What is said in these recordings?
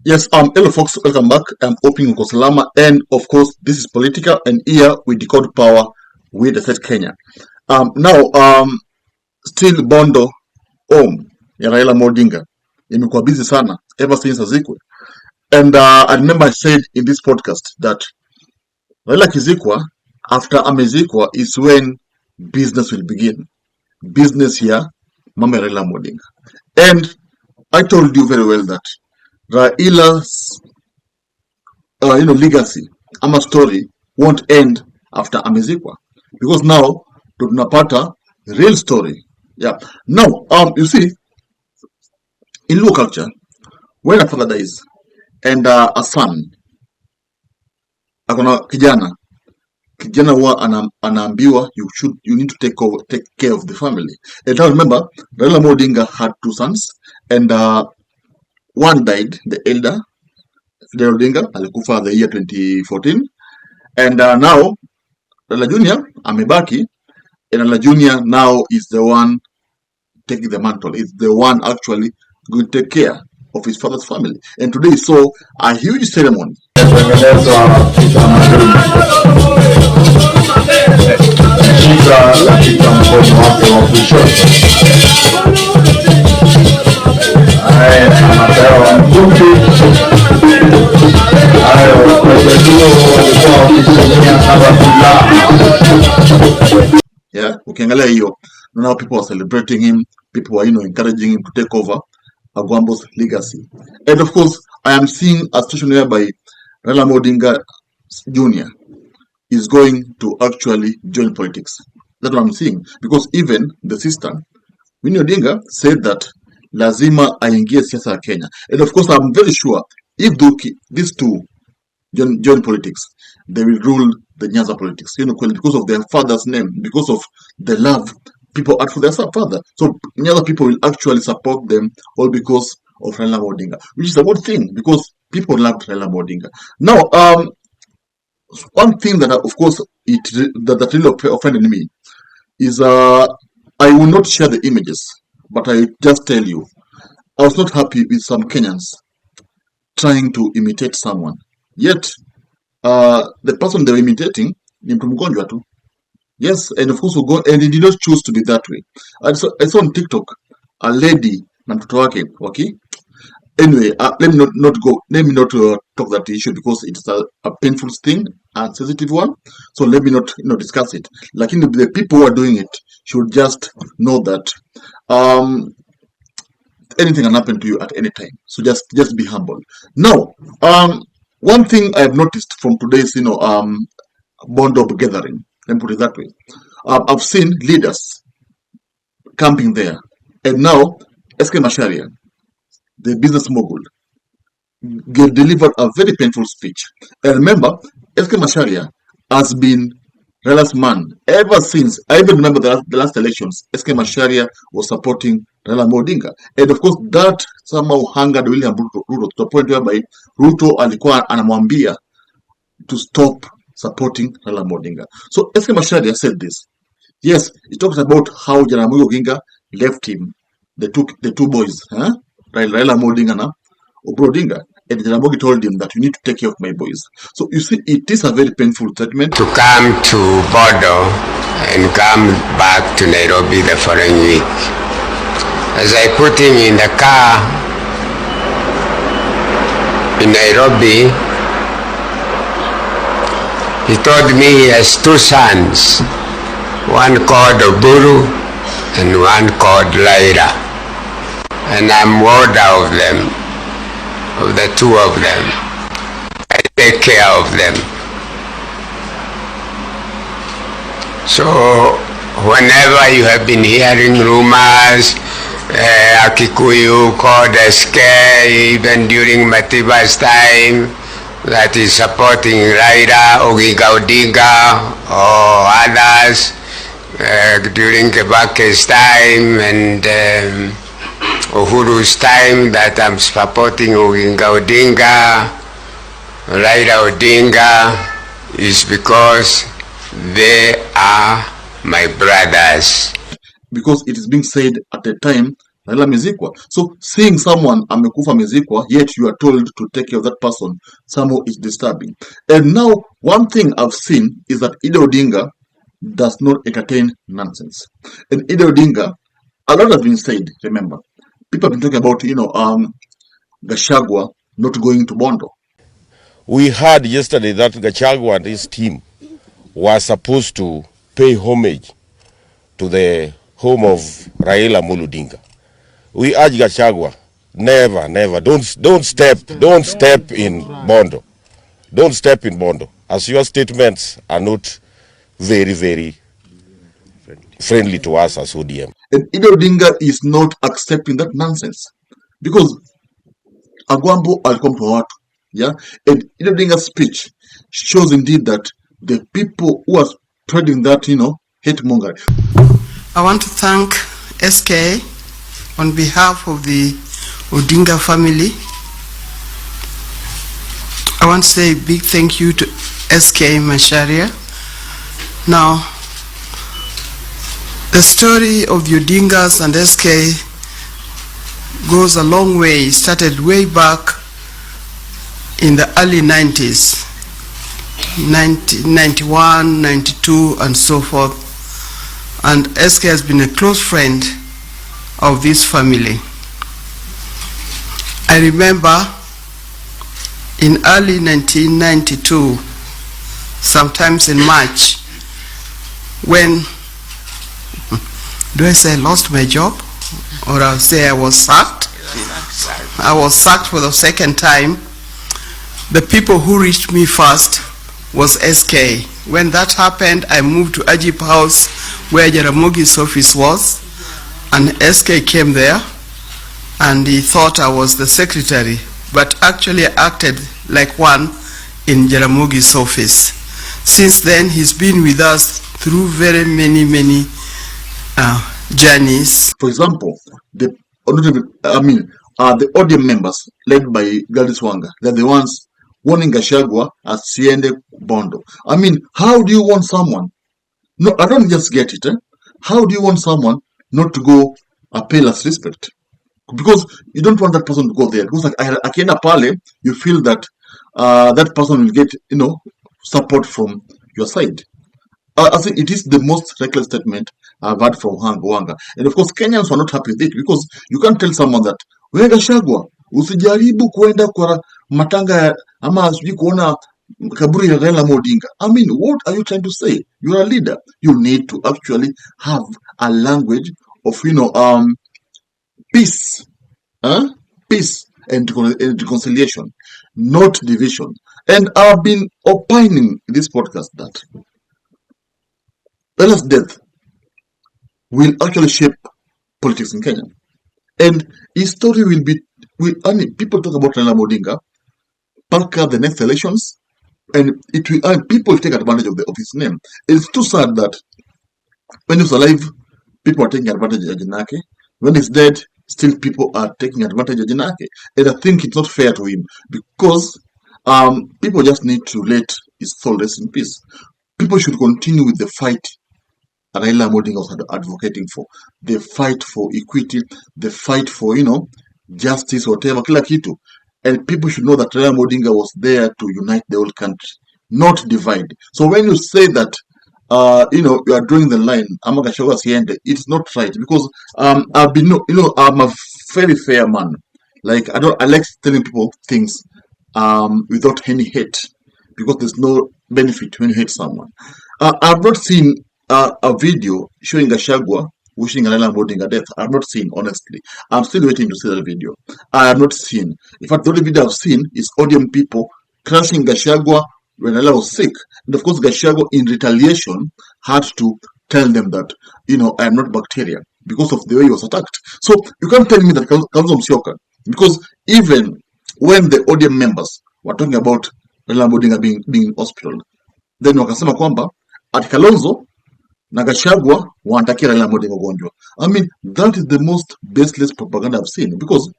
Yes, hello folks, welcome back. I'm hoping uko salama, and of course, this is political, and here we decode power with the state Kenya. Now, still Bondo ya Raila Odinga imekuwa busy sana ever since azikwe, and I remember I said in this podcast that Raila kizikwa, after amezikwa is when business will begin. Business here, mama Raila Odinga, and I told you very well that Raila's legacy ama story won't end after amezikwa, because now tunapata real story. Yeah. Now, you see, in Luo culture, when a father dies and a son akona kijana huwa anaambiwa you need to take care of the family. And I remember Raila Odinga had two sons, and one died, the elder Peter Odinga alikufa the year 2014, and now Raila Junior amebaki, and Raila Junior now is the one taking the mantle. Is the one actually going to take care of his father's family. And today saw a huge ceremony. Yeah, ukiangalia hiyo, now people are celebrating him, people are encouraging him to take over Agwambo's legacy. And of course, I am seeing a situation whereby Raila Odinga Jr. is going to actually join politics. That's what I'm seeing, because even the sister Winnie Odinga said that lazima aingie siasa ya Kenya. And of course, I'm very sure if these two join politics, they will rule the Nyanza politics, because of their father's name, because of the love people had for their father. So Nyanza people will actually support them all because of Raila Odinga, which is a good thing, because people loved Raila Odinga. Now, one thing that, of course, that really offended me is I will not share the images, but I just tell you, I was not happy with some Kenyans trying to imitate someone. Yet, the person they were imitating ni mtu mgonjwa tu. Yes, and of course, and he did not choose to be that way. I saw on TikTok a lady na mtoto wake, okay? Anyway, let me not talk that issue, because it's a painful thing, a sensitive one. So let me not discuss it. Like, the people who are doing it should just know that anything can happen to you at any time. So just be humble. Now, one thing I have noticed from today's Bondo gathering, let me put it that way. I've seen leaders camping there, and now SK Macharia, the business mogul, delivered a very painful speech. And remember, SK Macharia has been Raila's man ever since. I even remember the last elections, SK Macharia was supporting Raila Odinga. And of course, that somehow hungered William Ruto to the point whereby Ruto alikuwa anamwambia to stop supporting Raila Odinga. So SK Macharia said this. Yes, he talks about how Jaramogi Oginga left him, the two boys, Raila Odinga and Odinga. And Jaramogi told him that you need to take care of my boys. So you see, it is a very painful statement. To come to Bondo and come back to Nairobi the following week. As I put him in the car in Nairobi, he told me he has two sons, one called Oburu and one called Laira. And I'm older of them, of the two of them. I take care of them. So whenever you have been hearing rumors, Akikuyu called SK, even during Matiba's time, that is supporting Raila, Odinga, or others, during Kebake's time and Uhuru's time, that I'm supporting Odinga, Raila Odinga, is because they are my brothers. Because it is being said at the time Raila amezikwa. So seeing someone amekufa amezikwa, yet you are told to take care of that person, somehow is disturbing. And now, one thing I've seen is that Ida Odinga does not entertain nonsense. And Ida Odinga, a lot has been said, remember. People have been talking about, Gachagua not going to Bondo. We heard yesterday that Gachagua and his team were supposed to pay homage to the home of Raila Muludinga. We urge Gachagua, never, don't step in Bondo. Don't step in Bondo, as your statements are not very friendly to us as ODM. And Ida Odinga is not accepting that nonsense. Because Agwambo will come to watu. Yeah? And Ida Odinga's speech shows indeed that the people who are spreading that, hate mongering. I want to thank SK on behalf of the Odinga family. I want to say a big thank you to SK Macharia. Now, the story of the Odingas and SK goes a long way. It started way back in the early 90s, 91, 92, and so forth. And SK has been a close friend of this family. I remember in early 1992, sometimes in March, when, do I say I lost my job? Or I'll say I was sacked? I was sacked for the second time. The people who reached me first was SK. When that happened, I moved to Ajip House, where Jaramogi's office was, and SK came there, and he thought I was the secretary, but actually I acted like one in Jaramogi's office. Since then, he's been with us through very many journeys. For example, the audience members led by Gladys Wanga, they're the ones warning Gachagua as Siende Bondo. I mean, how do you want someone? No, I don't just get it. How do you want someone not to go pay less respect? Because you don't want that person to go there. Because like akienda pale, you feel that that person will get, support from your side. I think it is the most reckless statement I've heard from Wanga. And of course, Kenyans were not happy with it because you can't tell someone that, wewe Gachagua, usijaribu kuenda kwa matanga ama sijui kuona kaburi ya Raila Odinga. I mean, what are you trying to say? You're a leader. You need to actually have a language of, peace. Peace and reconciliation, not division. And I've been opining in this podcast that Raila's death will actually shape politics in Kenya. And his story will be, people talk about Raila Odinga, back up the next elections, and it will, people take advantage of his name. It's too sad that when he's alive, people are taking advantage of Jinake. When he's dead, still people are taking advantage of Jinake. And I think it's not fair to him because people just need to let his soul rest in peace. People should continue with the fight Raila Odinga was advocating for. The fight for equity, the fight for, justice, whatever, kila kitu. And people should know that Raila Odinga was there to unite the whole country, not divide. So when you say that, you are drawing the line, ama Gachagua siende, it's not right because I've been, I'm a very fair man. Like I like telling people things without any hate because there's no benefit when you hate someone. I've not seen a video showing Gachagua wishing Raila Odinga death. I've not seen, honestly. I'm still waiting to see that video. I have not seen. In fact, the only video I've seen is audience people crashing Gachagua when Raila was sick. And of course, Gachagua, in retaliation, had to tell them that, I am not bacteria because of the way he was attacked. So you can't tell me that Kalonzo Musyoka, because even when the audience members were talking about Raila Odinga being in hospital, then wakasema kwamba at Kalonzo na Gachagua wanatakia Raila Odinga ugonjwa. I mean, that is the most baseless propaganda I've seen because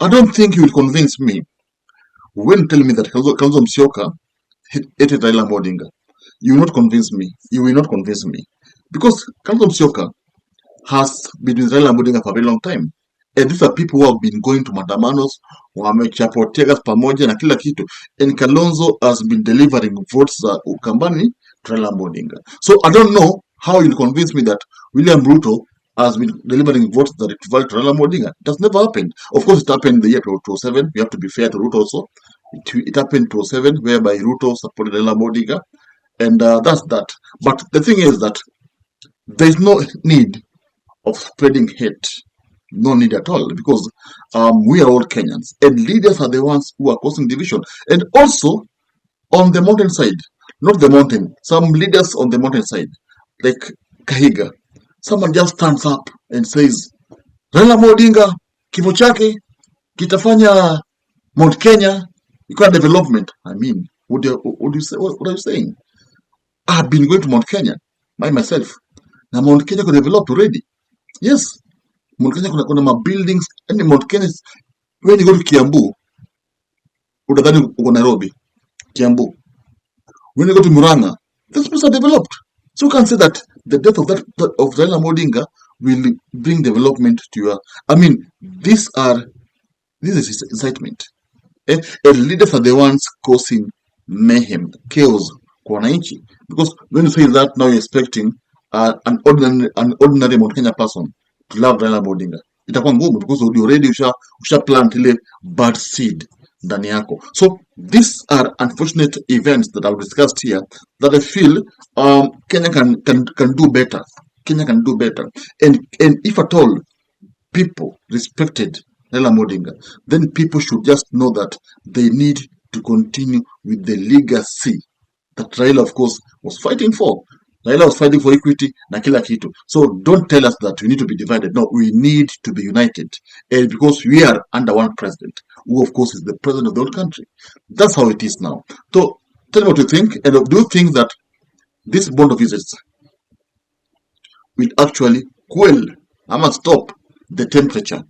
I don't think you will convince me when you tell me that Kalonzo Musyoka hated Raila Odinga. You will not convince me. You will not convince me because Kalonzo Musyoka has been with Raila Odinga for a very long time. And these are people who have been going to mandamanos, wamechapwa tegas pamoja na kila kitu. And Kalonzo has been delivering votes za Ukambani to Raila Odinga. So I don't know how you'll convince me that William Ruto has been delivering votes that equivalent to Raila Odinga. It has never happened. Of course, it happened in the year 2007. We have to be fair to Ruto also. It happened in 2007, whereby Ruto supported Raila Odinga, and that's that. But the thing is that there is no need of spreading hate. No need at all, because we are all Kenyans, and leaders are the ones who are causing division. And also, on the mountain side, not the mountain, some leaders on the mountain side, like Kahiga, someone just stands up and says, Raila Odinga, kifo chake kitafanya Mount Kenya ikuwa development. I mean, what are you saying? I've been going to Mount Kenya by myself. Now Mount Kenya could develop already. Yes, Mount Kenya kuna ma buildings, and Mount Kenya, when you go to Kiambu, utadhani uko Nairobi. Kiambu. When you go to Murang'a, those places are developed. So you can say that the death of Raila Odinga will bring development to your. I mean, this is incitement. And leaders are the ones causing mayhem, chaos kwa wananchi. Because when you say that, now you're expecting an ordinary Mount Kenya person to love Raila Odinga. Itakuwa ngumu, because you already usha plant ile bad seed ndani yako. So these are unfortunate events that I've discussed here that I feel Kenya can do better. Kenya can do better. And if at all people respected Raila Odinga, then people should just know that they need to continue with the legacy that Raila, of course, was fighting for. Raila was fighting for equity na kila kitu. So don't tell us that we need to be divided. No, we need to be united. And because we are under one president, who of course is the president of the whole country. That's how it is now. So tell me what you think. And do you think that this Bondo visits will actually quell, I must stop the temperature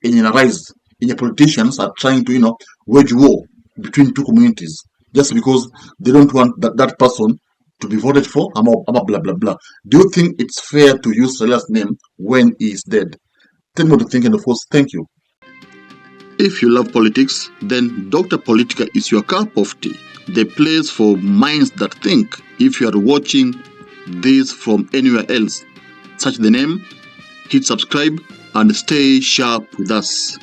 in a rise in politicians are trying to, wage war between two communities just because they don't want that person to be voted for, blah, blah, blah, blah. Do you think it's fair to use Raila's name when he is dead? Tell me what you think, and of course, thank you. If you love politics, then Dr. Politica is your cup of tea. The place for minds that think. If you are watching this from anywhere else, search the name, hit subscribe, and stay sharp with us.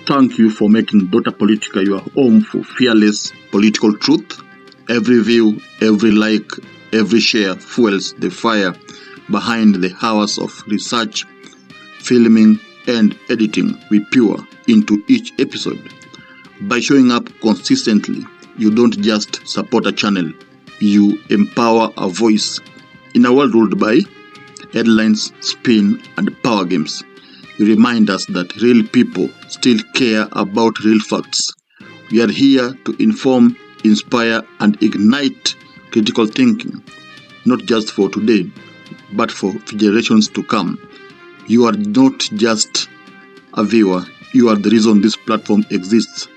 Thank you for making Dr. Politica your home for fearless political truth. Every view, every like, every share fuels the fire behind the hours of research, filming, and editing we pour into each episode. By showing up consistently, you don't just support a channel, you empower a voice. In a world ruled by headlines, spin, and power games, you remind us that real people still care about real facts. We are here to inform, inspire, and ignite critical thinking, not just for today, but for generations to come. You are not just a viewer, you are the reason this platform exists.